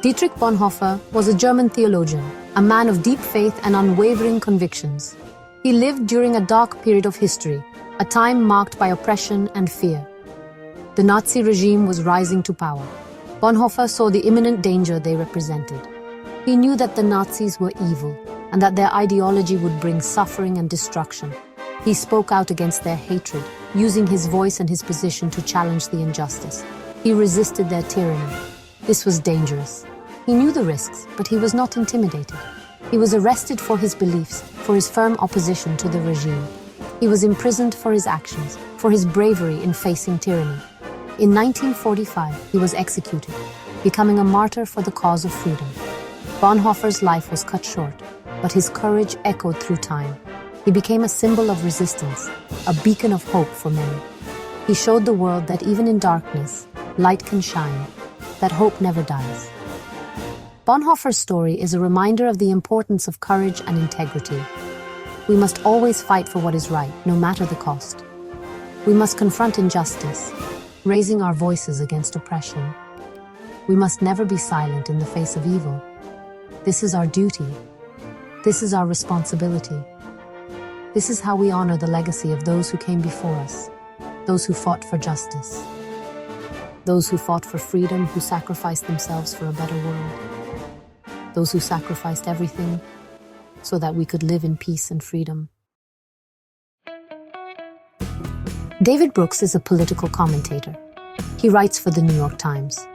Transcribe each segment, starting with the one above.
Dietrich Bonhoeffer was a German theologian, a man of deep faith and unwavering convictions. He lived during a dark period of history, a time marked by oppression and fear. The Nazi regime was rising to power. Bonhoeffer saw the imminent danger they represented. He knew that the Nazis were evil and that their ideology would bring suffering and destruction. He spoke out against their hatred, using his voice and his position to challenge the injustice. He resisted their tyranny. This was dangerous. He knew the risks, but he was not intimidated. He was arrested for his beliefs, for his firm opposition to the regime. He was imprisoned for his actions, for his bravery in facing tyranny. In 1945, he was executed, becoming a martyr for the cause of freedom. Bonhoeffer's life was cut short, but his courage echoed through time. He became a symbol of resistance, a beacon of hope for many. He showed the world that even in darkness, light can shine, that hope never dies. Bonhoeffer's story is a reminder of the importance of courage and integrity. We must always fight for what is right, no matter the cost. We must confront injustice, raising our voices against oppression. We must never be silent in the face of evil. This is our duty. This is our responsibility. This is how we honor the legacy of those who came before us, those who fought for justice, those who fought for freedom, who sacrificed themselves for a better world, those who sacrificed everything so that we could live in peace and freedom. David Brooks is a political commentator. He writes for the New York Times.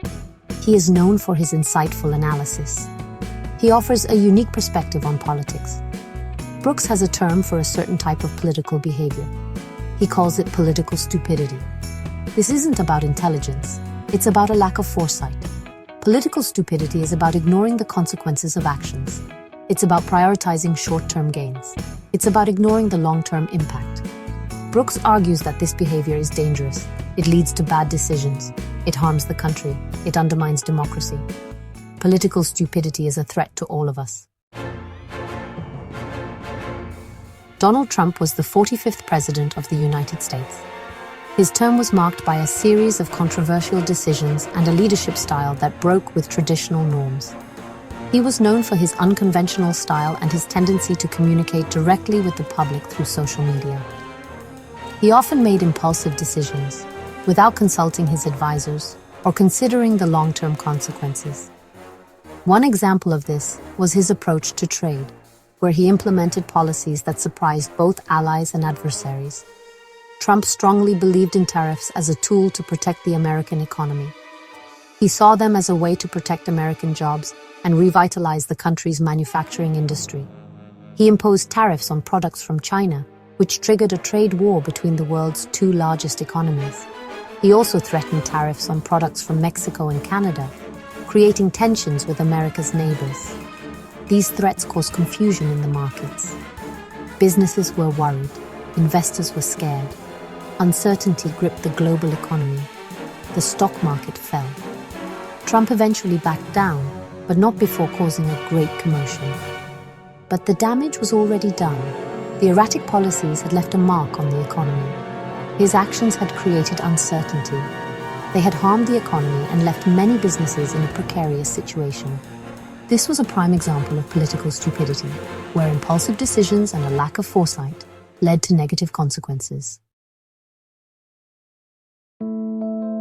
He is known for his insightful analysis. He offers a unique perspective on politics. Brooks has a term for a certain type of political behavior. He calls it political stupidity. This isn't about intelligence. It's about a lack of foresight. Political stupidity is about ignoring the consequences of actions. It's about prioritizing short-term gains. It's about ignoring the long-term impact. Brooks argues that this behavior is dangerous. It leads to bad decisions. It harms the country. It undermines democracy. Political stupidity is a threat to all of us. Donald Trump was the 45th President of the United States. His term was marked by a series of controversial decisions and a leadership style that broke with traditional norms. He was known for his unconventional style and his tendency to communicate directly with the public through social media. He often made impulsive decisions, without consulting his advisors or considering the long-term consequences. One example of this was his approach to trade, where he implemented policies that surprised both allies and adversaries. Trump strongly believed in tariffs as a tool to protect the American economy. He saw them as a way to protect American jobs and revitalize the country's manufacturing industry. He imposed tariffs on products from China, which triggered a trade war between the world's two largest economies. He also threatened tariffs on products from Mexico and Canada, creating tensions with America's neighbors. These threats caused confusion in the markets. Businesses were worried, investors were scared. Uncertainty gripped the global economy. The stock market fell. Trump eventually backed down, but not before causing a great commotion. But the damage was already done. The erratic policies had left a mark on the economy. His actions had created uncertainty. They had harmed the economy and left many businesses in a precarious situation. This was a prime example of political stupidity, where impulsive decisions and a lack of foresight led to negative consequences.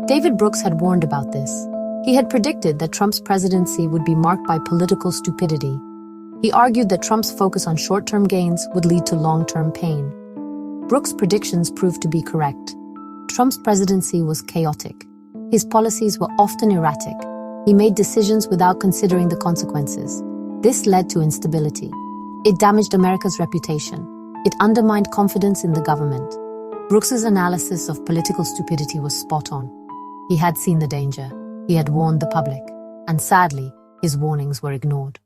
David Brooks had warned about this. He had predicted that Trump's presidency would be marked by political stupidity. He argued that Trump's focus on short-term gains would lead to long-term pain. Brooks' predictions proved to be correct. Trump's presidency was chaotic. His policies were often erratic. He made decisions without considering the consequences. This led to instability. It damaged America's reputation. It undermined confidence in the government. Brooks's analysis of political stupidity was spot on. He had seen the danger. He had warned the public. And sadly, his warnings were ignored.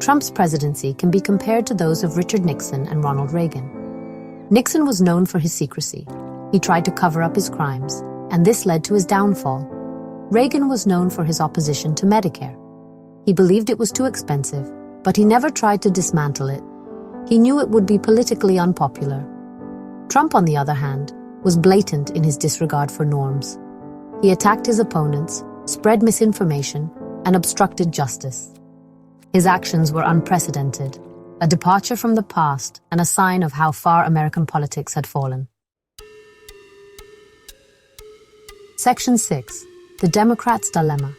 Trump's presidency can be compared to those of Richard Nixon and Ronald Reagan. Nixon was known for his secrecy. He tried to cover up his crimes, and this led to his downfall. Reagan was known for his opposition to Medicare. He believed it was too expensive, but he never tried to dismantle it. He knew it would be politically unpopular. Trump, on the other hand, was blatant in his disregard for norms. He attacked his opponents, spread misinformation, and obstructed justice. His actions were unprecedented, a departure from the past and a sign of how far American politics had fallen. Section 6. The Democrats' Dilemma.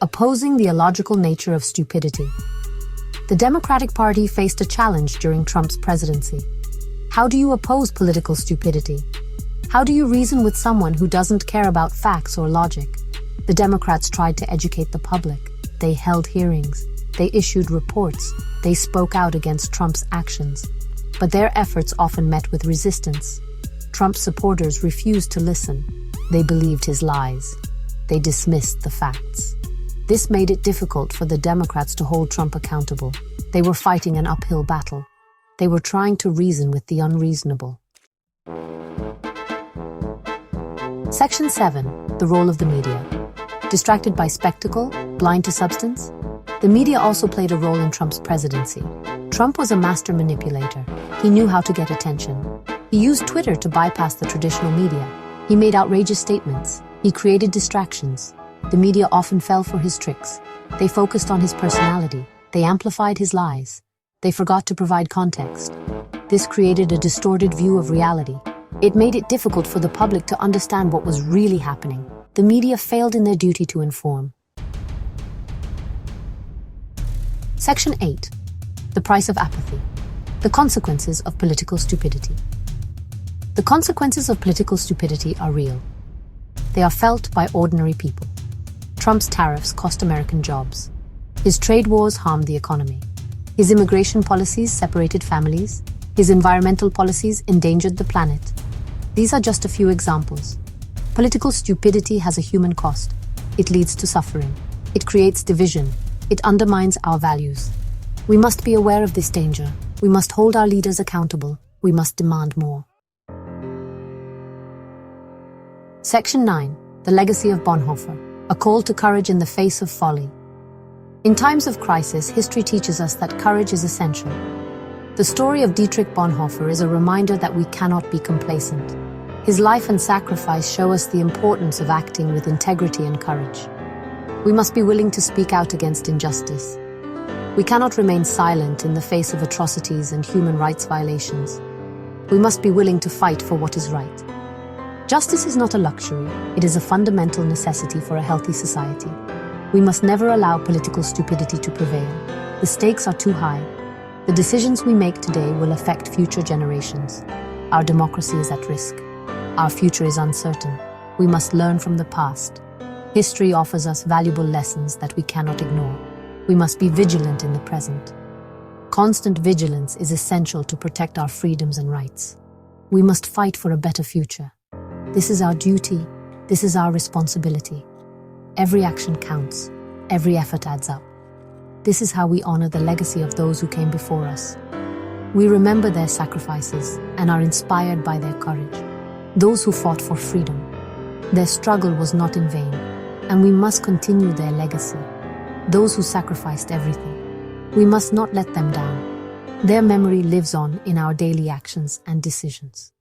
Opposing the illogical nature of stupidity. The Democratic Party faced a challenge during Trump's presidency. How do you oppose political stupidity? How do you reason with someone who doesn't care about facts or logic? The Democrats tried to educate the public. They held hearings. They issued reports. They spoke out against Trump's actions. But their efforts often met with resistance. Trump's supporters refused to listen. They believed his lies. They dismissed the facts. This made it difficult for the Democrats to hold Trump accountable. They were fighting an uphill battle. They were trying to reason with the unreasonable. Section 7. The Role of the Media. Distracted by spectacle, blind to substance? The media also played a role in Trump's presidency. Trump was a master manipulator. He knew how to get attention. He used Twitter to bypass the traditional media. He made outrageous statements. He created distractions. The media often fell for his tricks. They focused on his personality. They amplified his lies. They forgot to provide context. This created a distorted view of reality. It made it difficult for the public to understand what was really happening. The media failed in their duty to inform. Section 8. The Price of Apathy. The Consequences of Political Stupidity. The consequences of political stupidity are real. They are felt by ordinary people. Trump's tariffs cost American jobs. His trade wars harmed the economy. His immigration policies separated families. His environmental policies endangered the planet. These are just a few examples. Political stupidity has a human cost. It leads to suffering. It creates division. It undermines our values. We must be aware of this danger. We must hold our leaders accountable. We must demand more. Section 9. The Legacy of Bonhoeffer. A call to courage in the face of folly. In times of crisis, history teaches us that courage is essential. The story of Dietrich Bonhoeffer is a reminder that we cannot be complacent. His life and sacrifice show us the importance of acting with integrity and courage. We must be willing to speak out against injustice. We cannot remain silent in the face of atrocities and human rights violations. We must be willing to fight for what is right. Justice is not a luxury, it is a fundamental necessity for a healthy society. We must never allow political stupidity to prevail. The stakes are too high. The decisions we make today will affect future generations. Our democracy is at risk. Our future is uncertain. We must learn from the past. History offers us valuable lessons that we cannot ignore. We must be vigilant in the present. Constant vigilance is essential to protect our freedoms and rights. We must fight for a better future. This is our duty. This is our responsibility. Every action counts. Every effort adds up. This is how we honor the legacy of those who came before us. We remember their sacrifices and are inspired by their courage. Those who fought for freedom. Their struggle was not in vain, and we must continue their legacy. Those who sacrificed everything. We must not let them down. Their memory lives on in our daily actions and decisions.